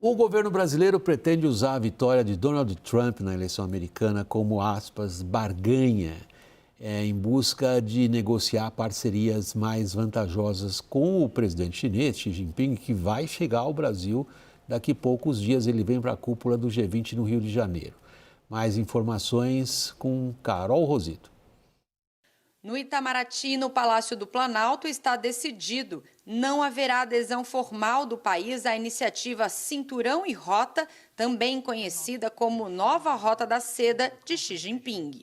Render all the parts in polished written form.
O governo brasileiro pretende usar a vitória de Donald Trump na eleição americana como, aspas, barganha, em busca de negociar parcerias mais vantajosas com o presidente chinês, Xi Jinping, que vai chegar ao Brasil daqui a poucos dias. Ele vem para a cúpula do G20 no Rio de Janeiro. Mais informações com Carol Rosito. No Itamaraty, no Palácio do Planalto, está decidido: não haverá adesão formal do país à iniciativa Cinturão e Rota, também conhecida como Nova Rota da Seda, de Xi Jinping.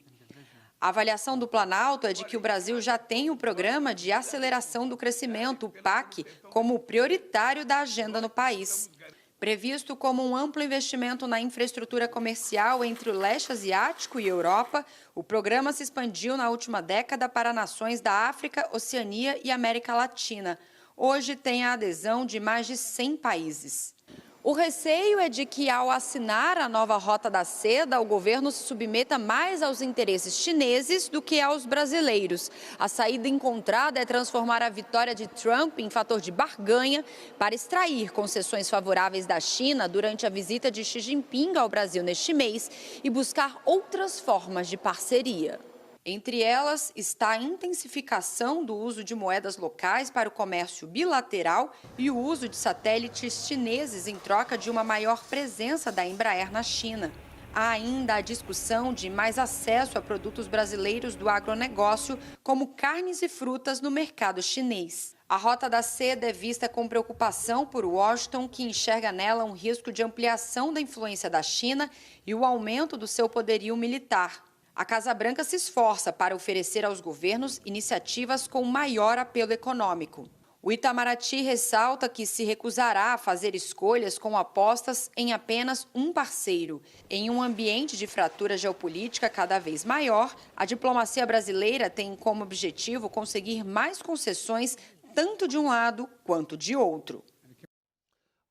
A avaliação do Planalto é de que o Brasil já tem o Programa de Aceleração do Crescimento, o PAC, como prioritário da agenda no país. Previsto como um amplo investimento na infraestrutura comercial entre o leste asiático e Europa, o programa se expandiu na última década para nações da África, Oceania e América Latina. Hoje tem a adesão de mais de 100 países. O receio é de que, ao assinar a nova Rota da Seda, o governo se submeta mais aos interesses chineses do que aos brasileiros. A saída encontrada é transformar a vitória de Trump em fator de barganha para extrair concessões favoráveis da China durante a visita de Xi Jinping ao Brasil neste mês e buscar outras formas de parceria. Entre elas está a intensificação do uso de moedas locais para o comércio bilateral e o uso de satélites chineses em troca de uma maior presença da Embraer na China. Há ainda a discussão de mais acesso a produtos brasileiros do agronegócio, como carnes e frutas, no mercado chinês. A Rota da Seda é vista com preocupação por Washington, que enxerga nela um risco de ampliação da influência da China e o aumento do seu poderio militar. A Casa Branca se esforça para oferecer aos governos iniciativas com maior apelo econômico. O Itamaraty ressalta que se recusará a fazer escolhas com apostas em apenas um parceiro. Em um ambiente de fratura geopolítica cada vez maior, a diplomacia brasileira tem como objetivo conseguir mais concessões tanto de um lado quanto de outro.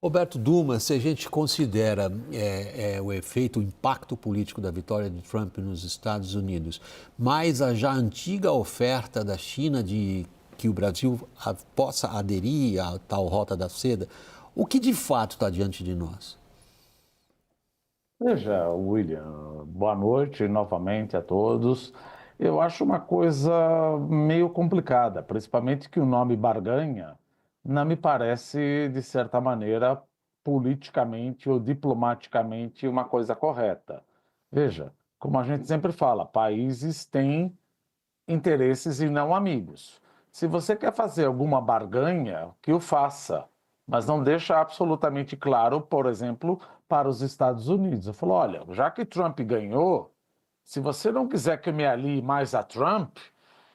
Roberto Duma, se a gente considera o efeito, o impacto político da vitória de Trump nos Estados Unidos, mais a já antiga oferta da China de que o Brasil possa aderir à tal Rota da Seda, o que de fato está diante de nós? Veja, William, boa noite novamente a todos. Eu acho uma coisa meio complicada, principalmente que o nome barganha não me parece, de certa maneira, politicamente ou diplomaticamente uma coisa correta. Veja, como a gente sempre fala, países têm interesses e não amigos. Se você quer fazer alguma barganha, que o faça, mas não deixa absolutamente claro, por exemplo, para os Estados Unidos. Eu falo, olha, já que Trump ganhou, se você não quiser que eu me alie mais a Trump,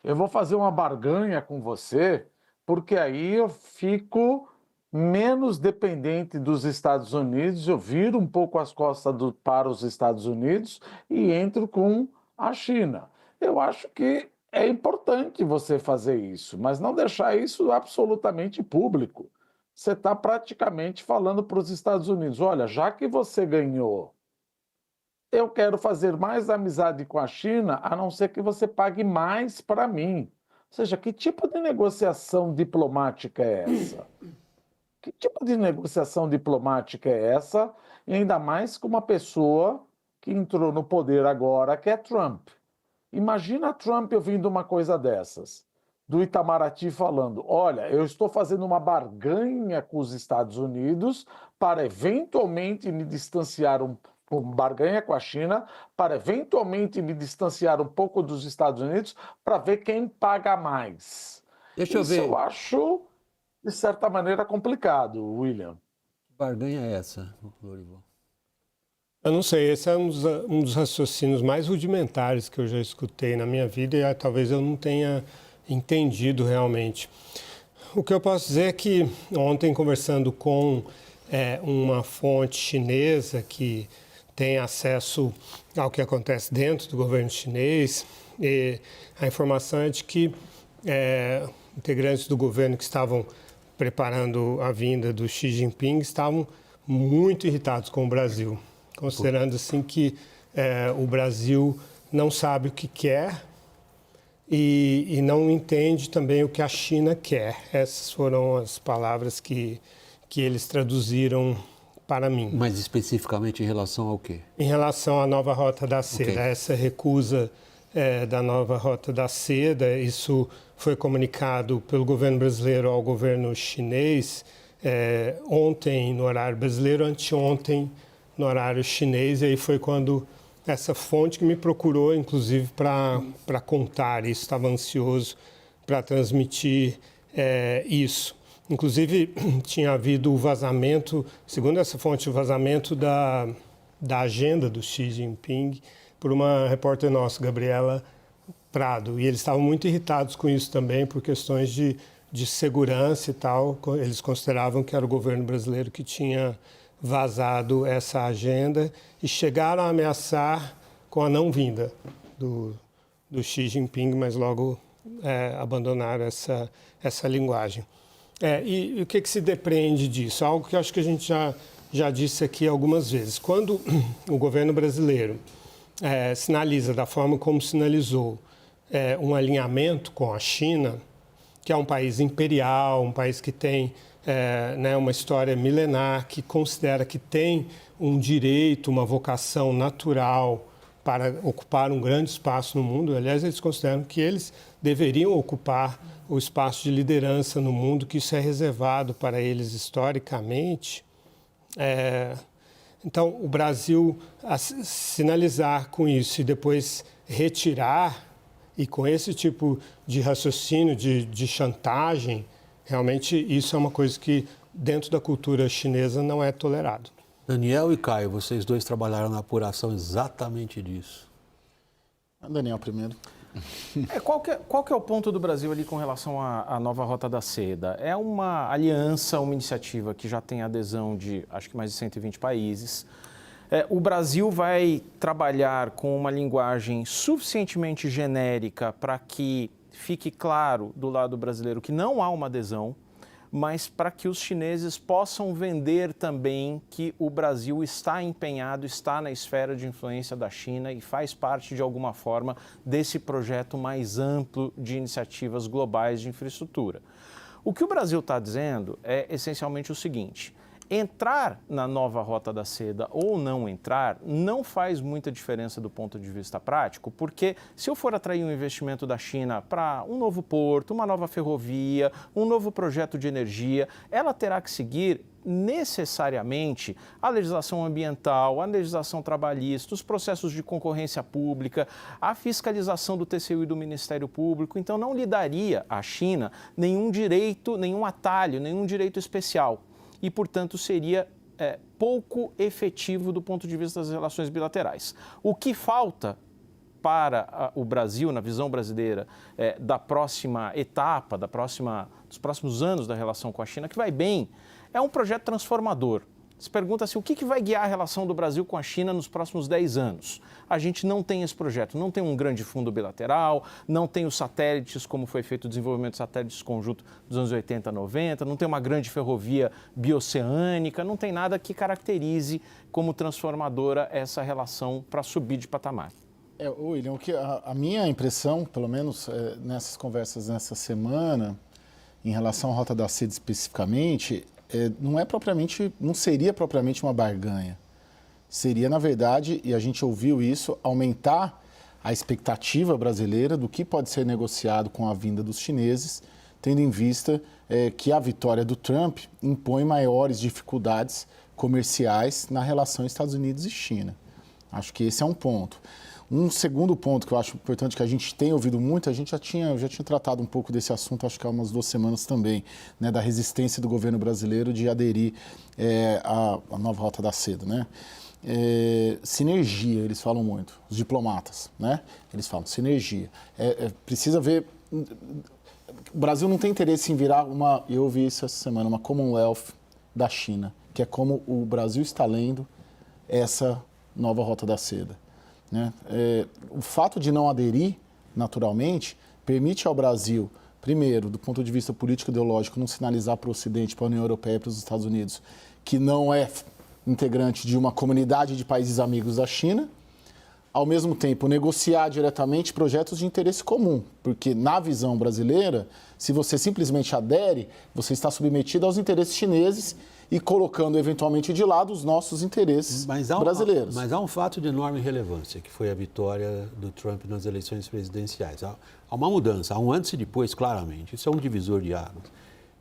eu vou fazer uma barganha com você, porque aí eu fico menos dependente dos Estados Unidos, eu viro um pouco as costas para os Estados Unidos e entro com a China. Eu acho que é importante você fazer isso, mas não deixar isso absolutamente público. Você está praticamente falando para os Estados Unidos, olha, já que você ganhou, eu quero fazer mais amizade com a China, a não ser que você pague mais para mim. Ou seja, que tipo de negociação diplomática é essa? Que tipo de negociação diplomática é essa? E ainda mais com uma pessoa que entrou no poder agora, que é Trump. Imagina Trump ouvindo uma coisa dessas, do Itamaraty falando, olha, eu estou fazendo uma barganha com os Estados Unidos para eventualmente me distanciar barganha com a China, para eventualmente me distanciar um pouco dos Estados Unidos, para ver quem paga mais. Deixa eu Isso ver. eu acho, de certa maneira, complicado, William. Que barganha é essa, Lorival? Eu não sei, esse é um dos raciocínios mais rudimentares que eu já escutei na minha vida e talvez eu não tenha entendido realmente. O que eu posso dizer é que ontem, conversando com uma fonte chinesa que tem acesso ao que acontece dentro do governo chinês, e a informação é de que integrantes do governo que estavam preparando a vinda do Xi Jinping estavam muito irritados com o Brasil, considerando assim que o Brasil não sabe o que quer e não entende também o que a China quer. Essas foram as palavras que eles traduziram para mim. Mas especificamente em relação ao quê? Em relação à nova Rota da Seda, Okay. essa recusa da nova Rota da Seda, isso foi comunicado pelo governo brasileiro ao governo chinês ontem no horário brasileiro, anteontem no horário chinês, e aí foi quando essa fonte que me procurou, inclusive, para contar isso, estava ansioso para transmitir isso. Inclusive, tinha havido o vazamento, segundo essa fonte, o vazamento da agenda do Xi Jinping por uma repórter nossa, Gabriela Prado. E eles estavam muito irritados com isso também, por questões de segurança e tal. Eles consideravam que era o governo brasileiro que tinha vazado essa agenda e chegaram a ameaçar com a não vinda do Xi Jinping, mas logo abandonaram essa linguagem. E o que se depreende disso? Algo que eu acho que a gente já disse aqui algumas vezes. Quando o governo brasileiro sinaliza da forma como sinalizou um alinhamento com a China, que é um país imperial, um país que tem uma história milenar, que considera que tem um direito, uma vocação natural para ocupar um grande espaço no mundo. Aliás, eles consideram que eles deveriam ocupar o espaço de liderança no mundo, que isso é reservado para eles historicamente. Então, o Brasil sinalizar com isso e depois retirar, e com esse tipo de raciocínio, de chantagem, realmente isso é uma coisa que dentro da cultura chinesa não é tolerado. Daniel e Caio, vocês dois trabalharam na apuração exatamente disso. Daniel primeiro. Qual que é o ponto do Brasil ali com relação à nova Rota da Seda? É uma aliança, uma iniciativa que já tem adesão de, acho que mais de 120 países. O Brasil vai trabalhar com uma linguagem suficientemente genérica para que fique claro do lado brasileiro que não há uma adesão, mas para que os chineses possam vender também que o Brasil está empenhado, está na esfera de influência da China e faz parte, de alguma forma, desse projeto mais amplo de iniciativas globais de infraestrutura. O que o Brasil está dizendo é essencialmente o seguinte: entrar na nova Rota da Seda ou não entrar não faz muita diferença do ponto de vista prático, porque se eu for atrair um investimento da China para um novo porto, uma nova ferrovia, um novo projeto de energia, ela terá que seguir necessariamente a legislação ambiental, a legislação trabalhista, os processos de concorrência pública, a fiscalização do TCU e do Ministério Público. Então não lhe daria à China nenhum direito, nenhum atalho, nenhum direito especial. E, portanto, seria pouco efetivo do ponto de vista das relações bilaterais. O que falta para o Brasil, na visão brasileira, da próxima etapa, dos próximos anos da relação com a China, que vai bem, é um projeto transformador. Se pergunta-se o que vai guiar a relação do Brasil com a China nos próximos 10 anos. A gente não tem esse projeto, não tem um grande fundo bilateral, não tem os satélites, como foi feito o desenvolvimento de satélites conjunto dos anos 80, 90, não tem uma grande ferrovia bioceânica, não tem nada que caracterize como transformadora essa relação para subir de patamar. William, a minha impressão, pelo menos nessas conversas nessa semana, em relação à Rota da Seda especificamente, não seria propriamente uma barganha. Seria, na verdade, e a gente ouviu isso, aumentar a expectativa brasileira do que pode ser negociado com a vinda dos chineses, tendo em vista que a vitória do Trump impõe maiores dificuldades comerciais na relação Estados Unidos e China. Acho que esse é um ponto. Um segundo ponto que eu acho importante, que a gente tem ouvido muito, eu já tinha tratado um pouco desse assunto, acho que há umas 2 semanas também, né, da resistência do governo brasileiro de aderir à nova Rota da Seda, né? Sinergia, eles falam muito, os diplomatas, né? Eles falam sinergia. Precisa ver... O Brasil não tem interesse em virar eu ouvi isso essa semana, uma Commonwealth da China, que é como o Brasil está lendo essa nova Rota da Seda. Né? O fato de não aderir, naturalmente, permite ao Brasil, primeiro, do ponto de vista político-ideológico, não sinalizar para o Ocidente, para a União Europeia e para os Estados Unidos, que não é integrante de uma comunidade de países amigos da China. ao mesmo tempo, negociar diretamente projetos de interesse comum, porque na visão brasileira, se você simplesmente adere, você está submetido aos interesses chineses e colocando eventualmente de lado os nossos interesses brasileiros. Mas há um fato de enorme relevância, que foi a vitória do Trump nas eleições presidenciais. Há uma mudança, há um antes e depois, claramente. Isso é um divisor de águas.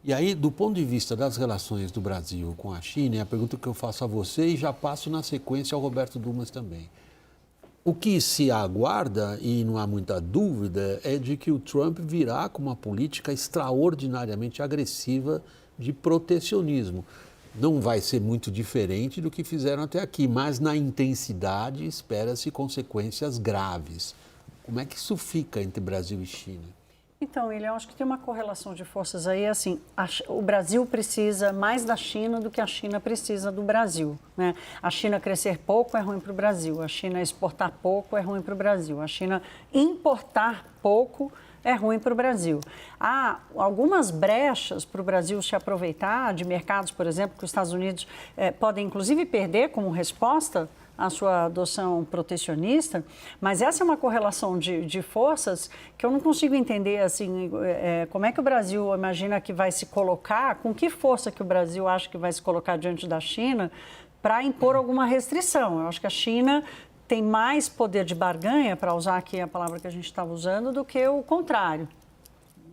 E aí, do ponto de vista das relações do Brasil com a China, é a pergunta que eu faço a você e já passo na sequência ao Roberto Dumas também. O que se aguarda, e não há muita dúvida, é de que o Trump virá com uma política extraordinariamente agressiva de protecionismo. Não vai ser muito diferente do que fizeram até aqui, mas na intensidade espera-se consequências graves. Como é que isso fica entre Brasil e China? Então, eu acho que tem uma correlação de forças aí, assim, o Brasil precisa mais da China do que a China precisa do Brasil, né? A China crescer pouco é ruim para o Brasil, a China exportar pouco é ruim para o Brasil, a China importar pouco é ruim para o Brasil. Há algumas brechas para o Brasil se aproveitar de mercados, por exemplo, que os Estados Unidos podem inclusive perder como resposta à sua adoção protecionista, mas essa é uma correlação de forças que eu não consigo entender, assim, como é que o Brasil imagina que vai se colocar, com que força que o Brasil acha que vai se colocar diante da China para impor alguma restrição. Eu acho que a China tem mais poder de barganha, para usar aqui a palavra que a gente estava usando, do que o contrário.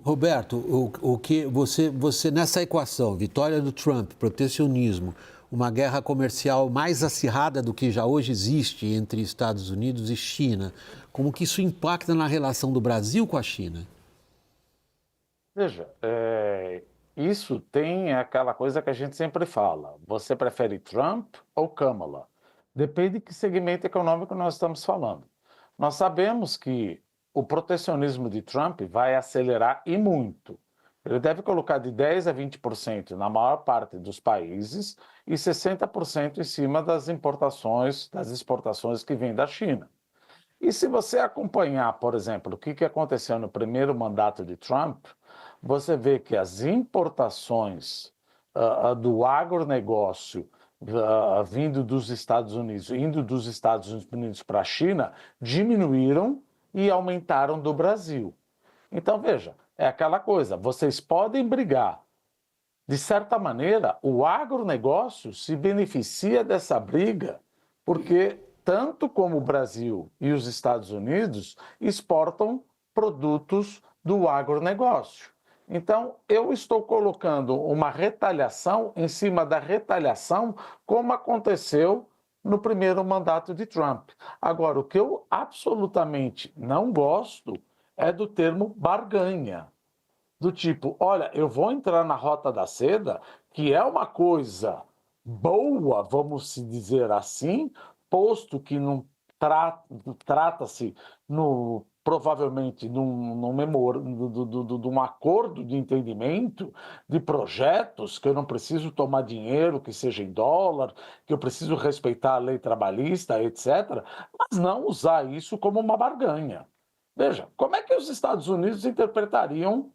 Roberto, o que você nessa equação, vitória do Trump, protecionismo, uma guerra comercial mais acirrada do que já hoje existe entre Estados Unidos e China, como que isso impacta na relação do Brasil com a China? Veja, isso tem aquela coisa que a gente sempre fala. Você prefere Trump ou Kamala? Depende de que segmento econômico nós estamos falando. Nós sabemos que o protecionismo de Trump vai acelerar e muito. Ele deve colocar de 10% a 20% na maior parte dos países e 60% em cima das importações, das exportações que vêm da China. E se você acompanhar, por exemplo, o que aconteceu no primeiro mandato de Trump, você vê que as importações do agronegócio vindo dos Estados Unidos, indo dos Estados Unidos para a China, diminuíram e aumentaram do Brasil. Então, veja, é aquela coisa, vocês podem brigar. De certa maneira, o agronegócio se beneficia dessa briga, porque tanto como o Brasil e os Estados Unidos exportam produtos do agronegócio. Então, eu estou colocando uma retaliação em cima da retaliação, como aconteceu no primeiro mandato de Trump. Agora, o que eu absolutamente não gosto é do termo barganha. Do tipo, olha, eu vou entrar na Rota da Seda, que é uma coisa boa, vamos dizer assim, posto que não trata-se provavelmente de um acordo de entendimento de projetos que eu não preciso tomar dinheiro, que seja em dólar, que eu preciso respeitar a lei trabalhista, etc., mas não usar isso como uma barganha. Veja, como é que os Estados Unidos interpretariam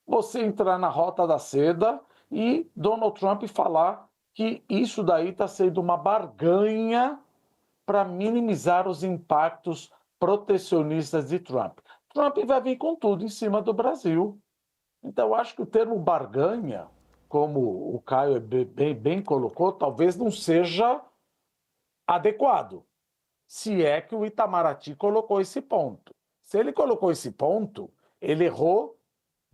você entrar na Rota da Seda e Donald Trump falar que isso daí está sendo uma barganha para minimizar os impactos protecionistas de Trump? Trump vai vir com tudo em cima do Brasil. Então, eu acho que o termo barganha, como o Caio bem colocou, talvez não seja adequado, se é que o Itamaraty colocou esse ponto. Se ele colocou esse ponto, ele errou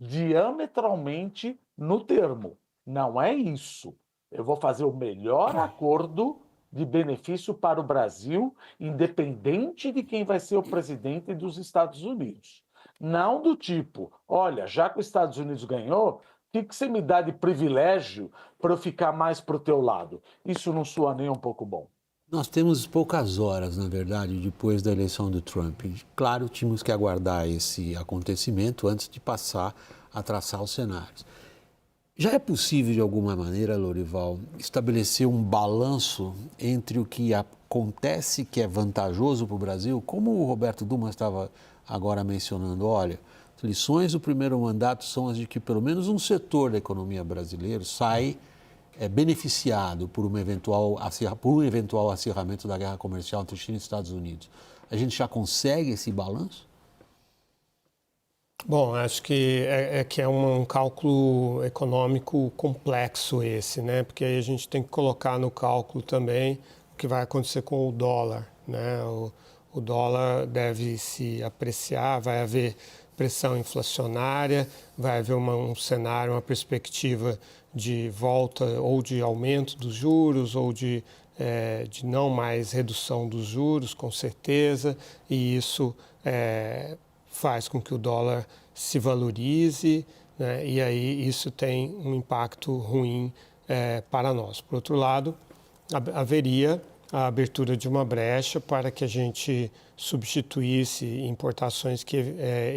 diametralmente no termo. Não é isso. Eu vou fazer o melhor acordo de benefício para o Brasil, independente de quem vai ser o presidente dos Estados Unidos. Não do tipo, olha, já que os Estados Unidos ganhou, o que você me dá de privilégio para eu ficar mais para o teu lado? Isso não soa nem um pouco bom. Nós temos poucas horas, na verdade, depois da eleição do Trump. Claro, tínhamos que aguardar esse acontecimento antes de passar a traçar os cenários. Já é possível, de alguma maneira, Lorival, estabelecer um balanço entre o que acontece que é vantajoso para o Brasil, como o Roberto Dumas estava agora mencionando? Olha, as lições do primeiro mandato são as de que pelo menos um setor da economia brasileira sai beneficiado por um eventual acirramento da guerra comercial entre China e Estados Unidos. a gente já consegue esse balanço? Bom, acho que é um cálculo econômico complexo esse, né? Porque aí a gente tem que colocar no cálculo também o que vai acontecer com o dólar, né? O dólar deve se apreciar, vai haver pressão inflacionária, vai haver um cenário, uma perspectiva de volta ou de aumento dos juros ou de não mais redução dos juros, com certeza, e isso faz com que o dólar se valorize, né? E aí isso tem um impacto ruim para nós. Por outro lado, haveria a abertura de uma brecha para que a gente substituísse importações que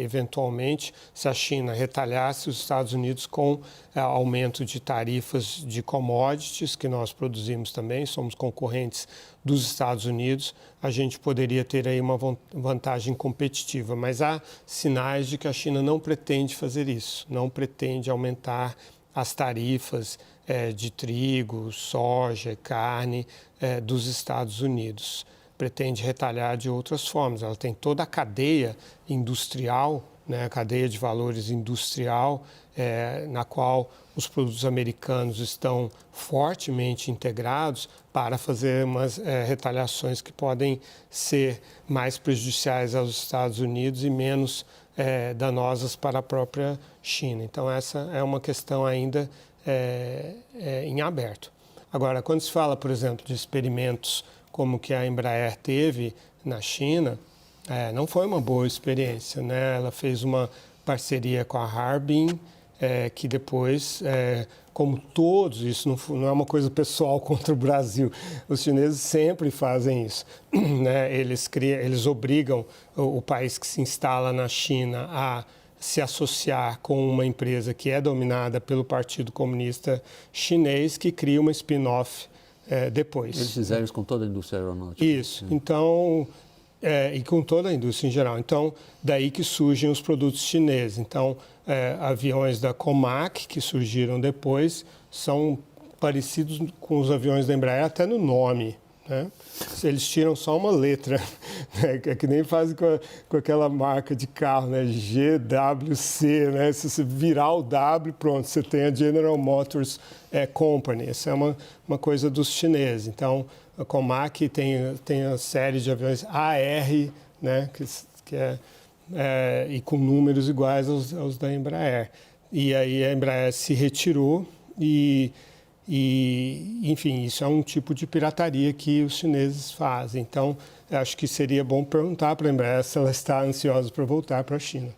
eventualmente, se a China retalhasse os Estados Unidos com aumento de tarifas de commodities que nós produzimos também, somos concorrentes dos Estados Unidos, a gente poderia ter aí uma vantagem competitiva, mas há sinais de que a China não pretende fazer isso, não pretende aumentar as tarifas de trigo, soja, carne dos Estados Unidos. Pretende retalhar de outras formas. Ela tem toda a cadeia industrial, né, a cadeia de valores industrial, na qual os produtos americanos estão fortemente integrados para fazer umas retaliações que podem ser mais prejudiciais aos Estados Unidos e menos danosas para a própria China. Então, essa é uma questão ainda em aberto. Agora, quando se fala, por exemplo, de experimentos como que a Embraer teve na China, não foi uma boa experiência, né? Ela fez uma parceria com a Harbin, que depois, como todos, isso não é uma coisa pessoal contra o Brasil, os chineses sempre fazem isso, né? Eles obrigam o país que se instala na China a se associar com uma empresa que é dominada pelo Partido Comunista Chinês, que cria uma spin-off depois. Eles fizeram isso com toda a indústria aeronáutica. Isso. Então, e com toda a indústria em geral. Então, daí que surgem os produtos chineses. Então, aviões da Comac, que surgiram depois, são parecidos com os aviões da Embraer até no nome, né? Eles tiram só uma letra, né? É que nem fazem com aquela marca de carro, né? GWC, né? Se você virar o W, pronto, você tem a General Motors Company. Essa é uma coisa dos chineses. Então, a Comac tem a série de aviões AR, né? E com números iguais aos da Embraer. E aí a Embraer se retirou e, enfim, isso é um tipo de pirataria que os chineses fazem. Então, acho que seria bom perguntar para a Embraer se ela está ansiosa para voltar para a China.